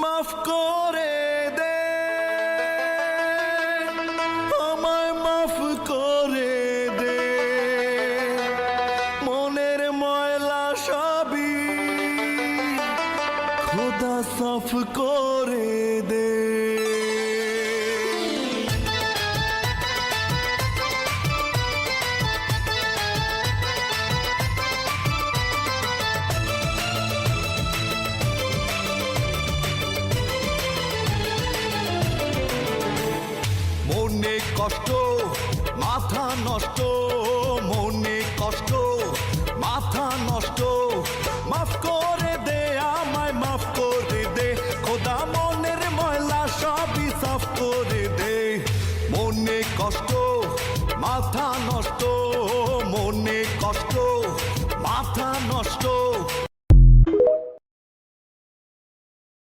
মাফ করে দে, আমায় মাফ করে দে, মনের ময়লা সবই খোদা সাফ করে দে। মনে কষ্ট মাথা নষ্ট, মনে কষ্ট মাথা নষ্ট, মাফ করে দে আমায় মাফ করে দে, খোদা মনের ময়লা সবই সাফ করে দে। মনে কষ্ট মাথা নষ্ট,